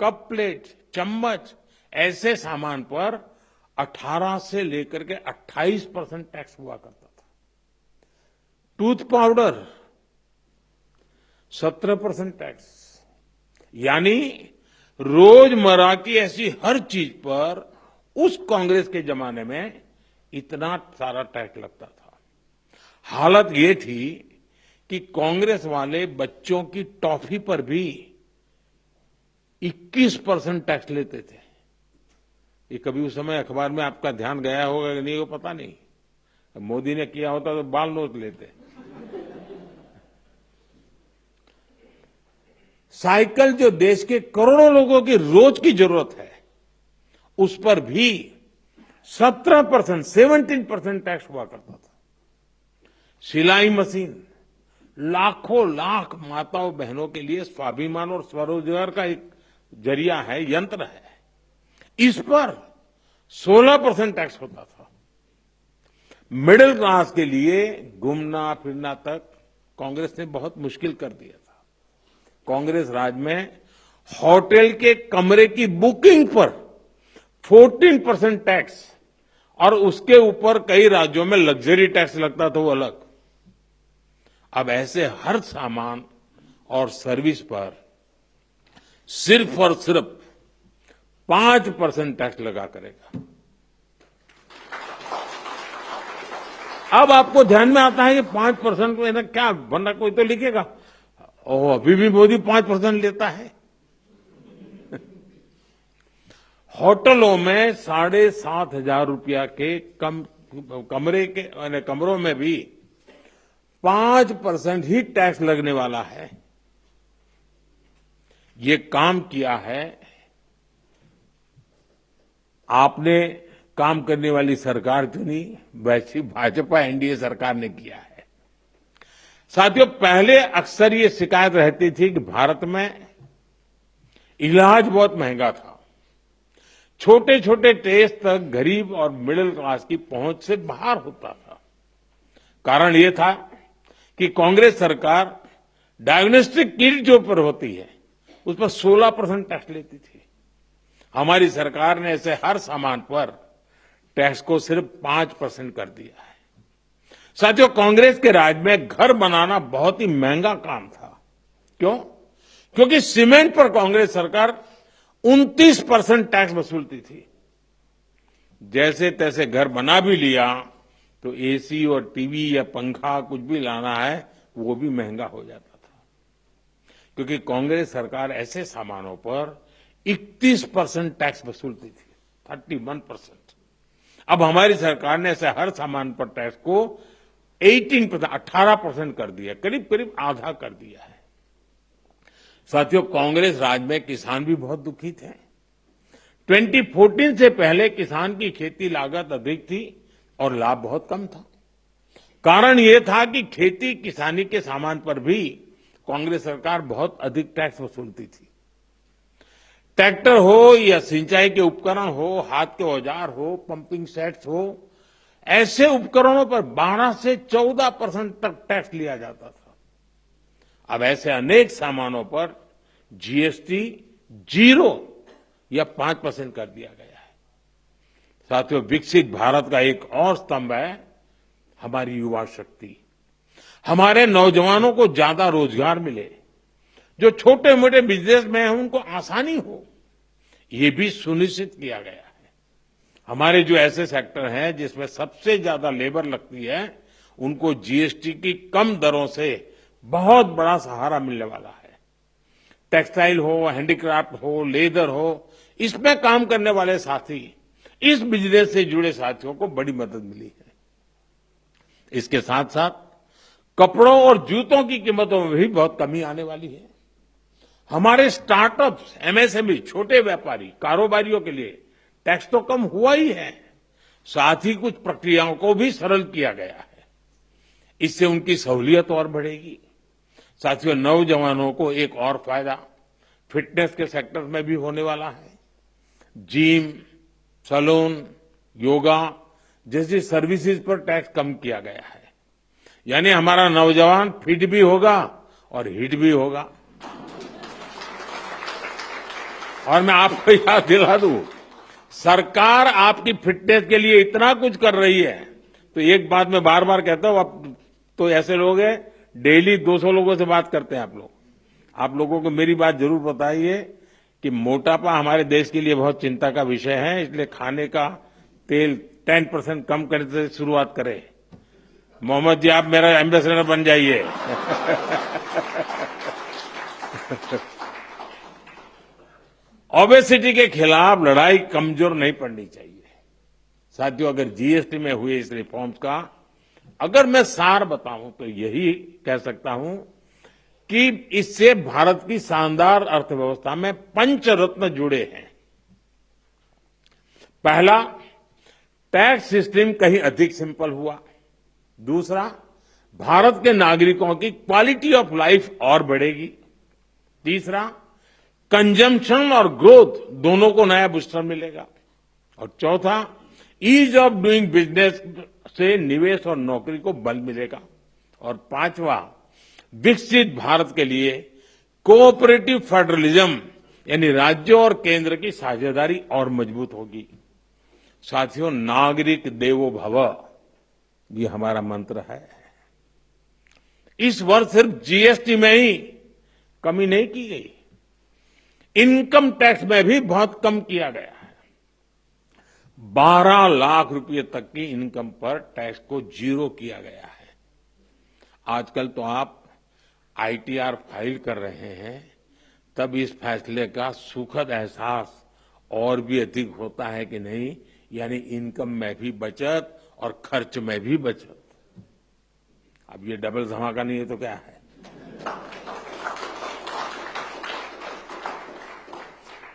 Cup plate, चम्मच, ऐसे सामान पर 18 से लेकर के 28% टैक्स हुआ करता था। Tooth powder 17% tax. यानी रोजमर्रा की ऐसी हर चीज पर उस कांग्रेस के जमाने में इतना सारा टैक्स लगता था। हालत ये थी कि कांग्रेस वाले बच्चों की टॉफी पर भी 21% टैक्स लेते थे। ये कभी उस समय अखबार में आपका ध्यान गया होगा कि नहीं, वो पता नहीं। मोदी ने किया होता तो बाल नोच लेते। साइकिल जो देश के करोड़ों लोगों की रोज की जरूरत है, उस पर भी 17% टैक्स हुआ करता था। सिलाई मशीन लाखों लाख माताओं बहनों के लिए स्वाभिमान और स्वरोजगार का एक जरिया है, यंत्र है। इस पर 16% टैक्स होता था। मिडिल क्लास के लिए घूमना फिरना तक कांग्रेस ने बहुत मुश्किल कर दिया था। कांग्रेस राज में होटल के कमरे की बुकिंग पर 14% टैक्स और उसके ऊपर कई राज्यों में लग्जरी टैक्स लगता था, वो अलग। अब ऐसे हर सामान और सर्विस पर सिर्फ और सिर्फ 5% टैक्स लगा करेगा। अब आपको ध्यान में आता है कि 5% में क्या बनना, कोई तो लिखेगा ओह अभी भी मोदी 5% लेता है। होटलों में 7,500 रुपया के कमरे के कमरों में भी 5% ही टैक्स लगने वाला है। ये काम किया है आपने, काम करने वाली सरकार चुनी, वैसी भाजपा एनडीए सरकार ने किया है। साथियों, पहले अक्सर ये शिकायत रहती थी कि भारत में इलाज बहुत महंगा था। छोटे छोटे टेस्ट तक गरीब और मिडिल क्लास की पहुंच से बाहर होता था। कारण ये था कि कांग्रेस सरकार डायग्नोस्टिक किट जो पर होती है उस पर 16% टैक्स लेती थी। हमारी सरकार ने ऐसे हर सामान पर टैक्स को सिर्फ 5% कर दिया है। साथियों, कांग्रेस के राज में घर बनाना बहुत ही महंगा काम था। क्यों? क्योंकि सीमेंट पर कांग्रेस सरकार 29% टैक्स वसूलती थी। जैसे तैसे घर बना भी लिया तो एसी और टीवी या पंखा कुछ भी लाना है वो भी महंगा हो जाता था, क्योंकि कांग्रेस सरकार ऐसे सामानों पर 31% टैक्स वसूलती थी, 31%। अब हमारी सरकार ने ऐसे हर सामान पर टैक्स को 18% कर दिया, करीब करीब आधा कर दिया है। साथियों, कांग्रेस राज में किसान भी बहुत दुखी थे। 2014 से पहले किसान की खेती लागत अधिक थी और लाभ बहुत कम था। कारण यह था कि खेती किसानी के सामान पर भी कांग्रेस सरकार बहुत अधिक टैक्स वसूलती थी। ट्रैक्टर हो या सिंचाई के उपकरण हो, हाथ के औजार हो, पंपिंग सेट्स हो, ऐसे उपकरणों पर 12 से 14% तक टैक्स लिया जाता था। अब ऐसे अनेक सामानों पर जीएसटी 0 या 5% कर दिया गया है। साथियों, विकसित भारत का एक और स्तंभ है हमारी युवा शक्ति। हमारे नौजवानों को ज्यादा रोजगार मिले, जो छोटे मोटे बिजनेस में हैं उनको आसानी हो, ये भी सुनिश्चित किया गया है। हमारे जो ऐसे सेक्टर हैं जिसमें सबसे ज्यादा लेबर लगती है, उनको जीएसटी की कम दरों से बहुत बड़ा सहारा मिलने वाला है। टेक्सटाइल हो, हैंडीक्राफ्ट हो, लेदर हो, इसमें काम करने वाले साथी, इस बिजनेस से जुड़े साथियों को बड़ी मदद मिली है। इसके साथ साथ कपड़ों और जूतों की कीमतों में भी बहुत कमी आने वाली है। हमारे स्टार्टअप्स, एमएसएमई, छोटे व्यापारी, कारोबारियों के लिए टैक्स तो कम हुआ ही है, साथ ही कुछ प्रक्रियाओं को भी सरल किया गया है। इससे उनकी सहूलियत और बढ़ेगी। साथियों, नौजवानों को एक और फायदा फिटनेस के सेक्टर में भी होने वाला है। जिम, सैलून, योगा जैसी सर्विसेज पर टैक्स कम किया गया है। यानी हमारा नौजवान फिट भी होगा और हिट भी होगा। और मैं आपको याद दिला दूं, सरकार आपकी फिटनेस के लिए इतना कुछ कर रही है, तो एक बात मैं बार बार कहता हूं, आप तो ऐसे लोग हैं, डेली 200 लोगों से बात करते हैं आप लोग। आप लोगों को मेरी बात जरूर बताइए कि मोटापा हमारे देश के लिए बहुत चिंता का विषय है, इसलिए खाने का तेल 10% कम करने से शुरुआत करें। मोहम्मद जी, आप मेरा एम्बेसडर बन जाइए। ओबेसिटी के खिलाफ लड़ाई कमजोर नहीं पड़नी चाहिए। साथियों, अगर जीएसटी में हुए इस रिफॉर्म्स का अगर मैं सार बताऊं तो यही कह सकता हूं कि इससे भारत की शानदार अर्थव्यवस्था में पंचरत्न जुड़े हैं। पहला, टैक्स सिस्टम कहीं अधिक सिंपल हुआ। दूसरा, भारत के नागरिकों की क्वालिटी ऑफ लाइफ और बढ़ेगी। तीसरा, कंजम्पशन और ग्रोथ दोनों को नया बूस्टर मिलेगा। और चौथा, ईज ऑफ डूइंग बिजनेस से निवेश और नौकरी को बल मिलेगा। और पांचवा, विकसित भारत के लिए कोऑपरेटिव फेडरलिज्म यानी राज्यों और केंद्र की साझेदारी और मजबूत होगी। साथियों, नागरिक देवो भव ये हमारा मंत्र है। इस वर्ष सिर्फ जीएसटी में ही कमी नहीं की गई, इनकम टैक्स में भी बहुत कम किया गया है। 12 लाख रुपए तक की इनकम पर टैक्स को जीरो किया गया है। आजकल तो आप आईटीआर फाइल कर रहे हैं, तब इस फैसले का सुखद एहसास और भी अधिक होता है कि नहीं, यानी इनकम में भी बचत और खर्च में भी बचत। अब ये डबल धमाका नहीं है तो क्या है।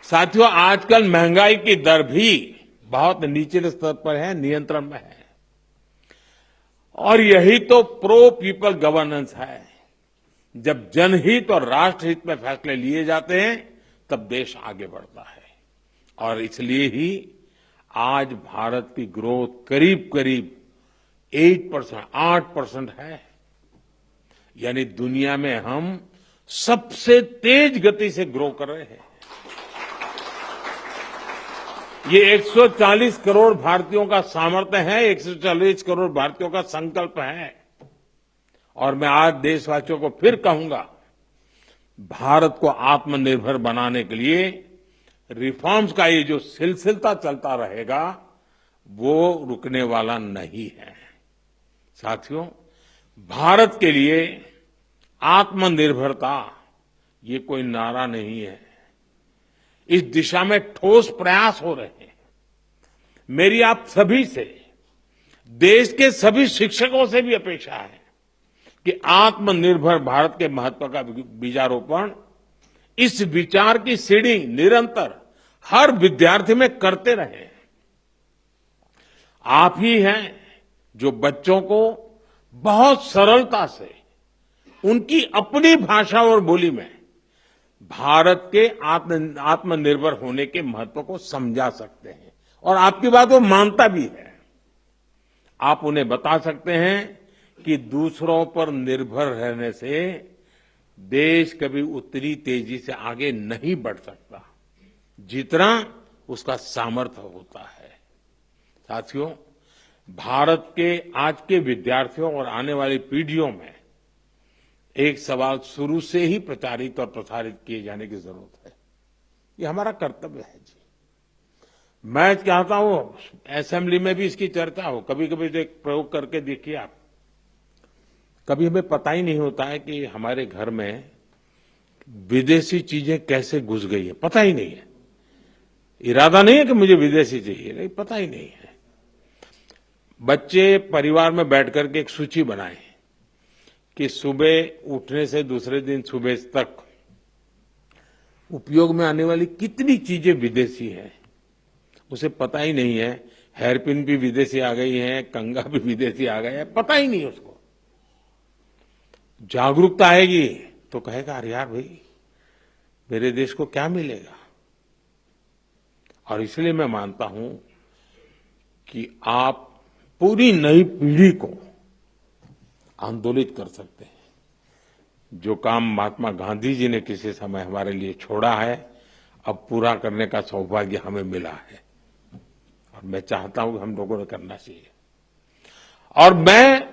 साथियों, आजकल महंगाई की दर भी बहुत निचले स्तर पर है, नियंत्रण में है। और यही तो प्रो पीपल गवर्नेंस है। जब जनहित और राष्ट्रहित में फैसले लिए जाते हैं तब देश आगे बढ़ता है। और इसलिए ही आज भारत की ग्रोथ करीब करीब 8% है। यानी दुनिया में हम सबसे तेज गति से ग्रो कर रहे हैं। ये 140 करोड़ भारतीयों का सामर्थ्य है, 140 करोड़ भारतीयों का संकल्प है। और मैं आज देशवासियों को फिर कहूंगा, भारत को आत्मनिर्भर बनाने के लिए रिफॉर्म्स का ये जो सिलसिला चलता रहेगा वो रुकने वाला नहीं है। साथियों, भारत के लिए आत्मनिर्भरता ये कोई नारा नहीं है, इस दिशा में ठोस प्रयास हो रहे हैं। मेरी आप सभी से, देश के सभी शिक्षकों से भी अपेक्षा है कि आत्मनिर्भर भारत के महत्व का बीजारोपण, इस विचार की सीढ़ी निरंतर हर विद्यार्थी में करते रहें। आप ही हैं जो बच्चों को बहुत सरलता से उनकी अपनी भाषा और बोली में भारत के आत्मनिर्भर होने के महत्व को समझा सकते हैं। और आपकी बात वो मानता भी है। आप उन्हें बता सकते हैं कि दूसरों पर निर्भर रहने से देश कभी उतनी तेजी से आगे नहीं बढ़ सकता जितना उसका सामर्थ्य होता है। साथियों, भारत के आज के विद्यार्थियों और आने वाली पीढ़ियों में एक सवाल शुरू से ही प्रचारित और प्रसारित किए जाने की जरूरत है। ये हमारा कर्तव्य है जी। मैं चाहता हूं असेंबली में भी इसकी चर्चा हो। कभी कभी तो एक प्रयोग करके देखिए आप, कभी हमें पता ही नहीं होता है कि हमारे घर में विदेशी चीजें कैसे घुस गई है, पता ही नहीं है। इरादा नहीं है कि मुझे विदेशी चाहिए, नहीं, पता ही नहीं है। बच्चे परिवार में बैठ करके एक सूची बनाएं कि सुबह उठने से दूसरे दिन सुबह तक उपयोग में आने वाली कितनी चीजें विदेशी हैं, उसे पता ही नहीं है। हेयरपिन भी विदेशी आ गई है, कंघा भी विदेशी आ गया है, पता ही नहीं उसको। जागरूकता आएगी तो कहेगा, अरे यार भाई, मेरे देश को क्या मिलेगा। और इसलिए मैं मानता हूं कि आप पूरी नई पीढ़ी को आंदोलित कर सकते हैं। जो काम महात्मा गांधी जी ने किसी समय हमारे लिए छोड़ा है, अब पूरा करने का सौभाग्य हमें मिला है और मैं चाहता हूं कि हम लोगों ने करना चाहिए। और मैं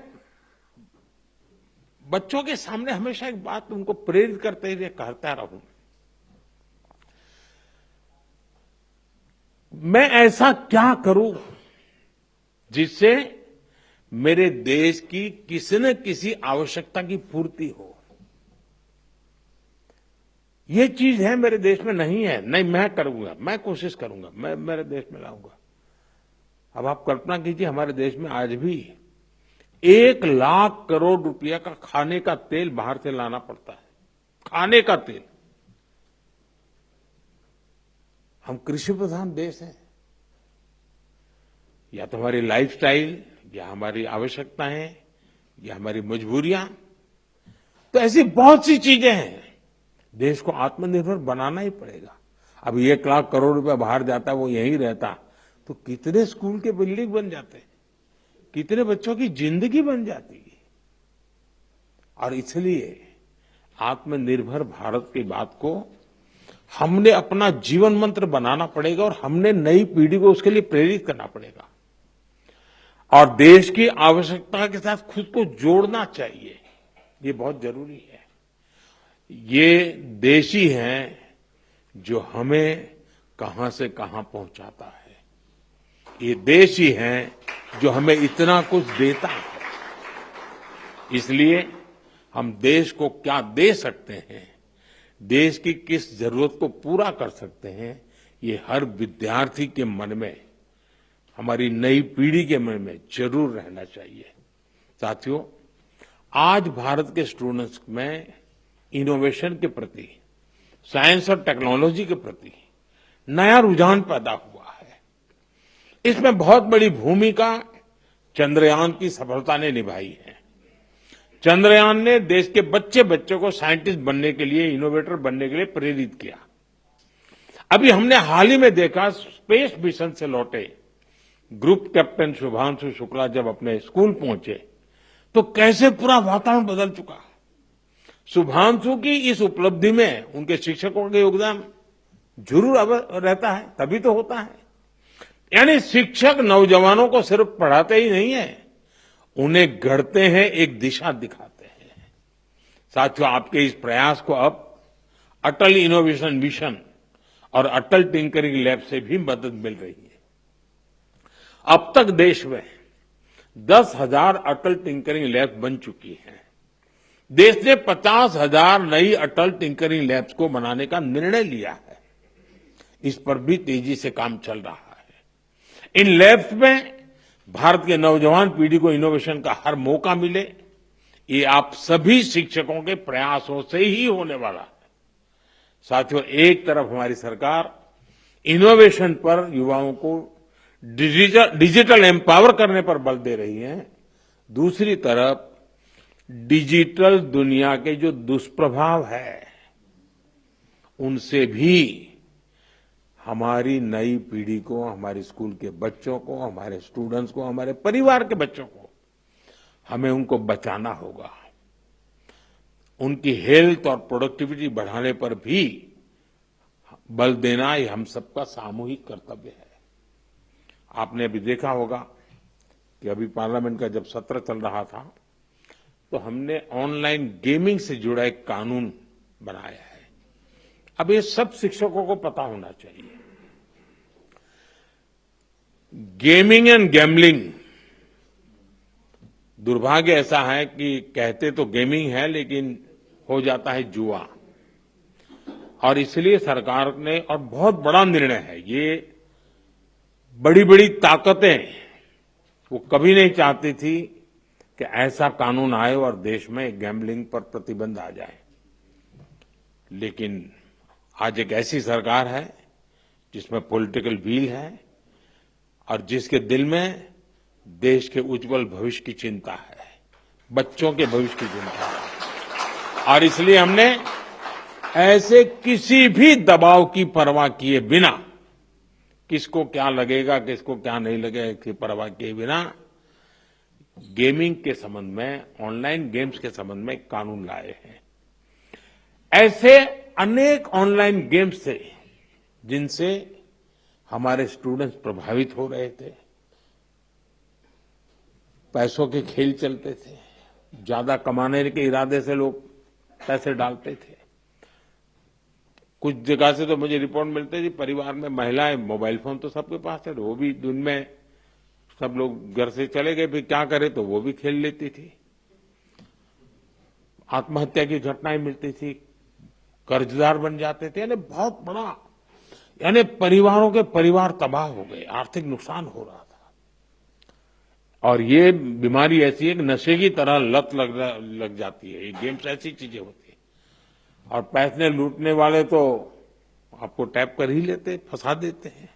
बच्चों के सामने हमेशा एक बात उनको प्रेरित करते हुए कहता रहूं, मैं ऐसा क्या करूं जिससे मेरे देश की किसी न किसी आवश्यकता की पूर्ति हो। ये चीज है मेरे देश में नहीं है, नहीं मैं करूंगा, मैं कोशिश करूंगा, मैं मेरे देश में लाऊंगा। अब आप कल्पना कीजिए, हमारे देश में आज भी 1,00,000 करोड़ रुपया का खाने का तेल बाहर से लाना पड़ता है, खाने का तेल। हम कृषि प्रधान देश हैं, या तो हमारी लाइफस्टाइल, या हमारी आवश्यकताएं, या हमारी मजबूरियां, तो ऐसी बहुत सी चीजें हैं, देश को आत्मनिर्भर बनाना ही पड़ेगा। अब 1,00,000 करोड़ रुपया बाहर जाता है, वो यहीं रहता तो कितने स्कूल के बिल्डिंग बन जाते, कितने बच्चों की जिंदगी बन जाती। और इसलिए आत्मनिर्भर भारत की बात को हमने अपना जीवन मंत्र बनाना पड़ेगा और हमने नई पीढ़ी को उसके लिए प्रेरित करना पड़ेगा और देश की आवश्यकता के साथ खुद को जोड़ना चाहिए। ये बहुत जरूरी है। ये देश ही है जो हमें कहां से कहां पहुंचाता है। ये देश ही है जो हमें इतना कुछ देता है। इसलिए हम देश को क्या दे सकते हैं, देश की किस जरूरत को पूरा कर सकते हैं, ये हर विद्यार्थी के मन में, हमारी नई पीढ़ी के मन में जरूर रहना चाहिए। साथियों, आज भारत के स्टूडेंट्स में इनोवेशन के प्रति, साइंस और टेक्नोलॉजी के प्रति नया रुझान पैदा हुआ है। इसमें बहुत बड़ी भूमिका चंद्रयान की सफलता ने निभाई है। चंद्रयान ने देश के बच्चों को साइंटिस्ट बनने के लिए, इनोवेटर बनने के लिए प्रेरित किया। अभी हमने हाल ही में देखा, स्पेस मिशन से लौटे ग्रुप कैप्टन शुभांशु शुक्ला जब अपने स्कूल पहुंचे तो कैसे पूरा वातावरण बदल चुका। शुभांशु की इस उपलब्धि में उनके शिक्षकों का योगदान जरूर रहता है, तभी तो होता है। यानी शिक्षक नौजवानों को सिर्फ पढ़ाते ही नहीं है, उन्हें गढ़ते हैं, एक दिशा दिखाते हैं। साथियों, आपके इस प्रयास को अब अटल इनोवेशन मिशन और अटल टिंकरिंग लैब से भी मदद मिल रही है। अब तक देश में 10,000 अटल टिंकरिंग लैब बन चुकी हैं। देश ने 50,000 नई अटल टिंकरिंग लैब्स को बनाने का निर्णय लिया है। इस पर भी तेजी से काम चल रहा है। इन लैब्स में भारत के नौजवान पीढ़ी को इनोवेशन का हर मौका मिले, ये आप सभी शिक्षकों के प्रयासों से ही होने वाला है। साथियों, एक तरफ हमारी सरकार इनोवेशन पर, युवाओं को डिजिटल एम्पावर करने पर बल दे रही है, दूसरी तरफ डिजिटल दुनिया के जो दुष्प्रभाव है उनसे भी हमारी नई पीढ़ी को, हमारे स्कूल के बच्चों को, हमारे स्टूडेंट्स को, हमारे परिवार के बच्चों को, हमें उनको बचाना होगा। उनकी हेल्थ और प्रोडक्टिविटी बढ़ाने पर भी बल देना ये हम सबका सामूहिक कर्तव्य है। आपने अभी देखा होगा कि अभी पार्लियामेंट का जब सत्र चल रहा था तो हमने ऑनलाइन गेमिंग से जुड़ा एक कानून बनाया है। अब ये सब शिक्षकों को पता होना चाहिए। गेमिंग एंड गैम्बलिंग, दुर्भाग्य ऐसा है कि कहते तो गेमिंग है लेकिन हो जाता है जुआ। और इसलिए सरकार ने, और बहुत बड़ा निर्णय है ये, बड़ी बड़ी ताकतें वो कभी नहीं चाहती थी कि ऐसा कानून आए और देश में गैम्बलिंग पर प्रतिबंध आ जाए। लेकिन आज एक ऐसी सरकार है जिसमें पॉलिटिकल विल है और जिसके दिल में देश के उज्जवल भविष्य की चिंता है, बच्चों के भविष्य की चिंता है। और इसलिए हमने ऐसे किसी भी दबाव की परवाह किए बिना, किसको क्या लगेगा, किसको क्या नहीं लगेगा, इसकी परवाह किए बिना गेमिंग के संबंध में, ऑनलाइन गेम्स के संबंध में कानून लाए हैं। ऐसे अनेक ऑनलाइन गेम्स से जिनसे हमारे स्टूडेंट्स प्रभावित हो रहे थे। पैसों के खेल चलते थे, ज्यादा कमाने के इरादे से लोग पैसे डालते थे। कुछ जगह से तो मुझे रिपोर्ट मिलते थी, परिवार में महिलाएं, मोबाइल फोन तो सबके पास है, वो भी दिन में सब लोग घर से चले गए, फिर क्या करे, तो वो भी खेल लेती थी। आत्महत्या की घटनाएं मिलती थी, कर्जदार बन जाते थे, यानी बहुत बड़ा, यानी परिवारों के परिवार तबाह हो गए, आर्थिक नुकसान हो रहा था। और ये बीमारी ऐसी है कि नशे की तरह लत लग जाती है। ये गेम्स ऐसी चीजें होती है, और पैसे लूटने वाले तो आपको टैप कर ही लेते, फंसा देते हैं।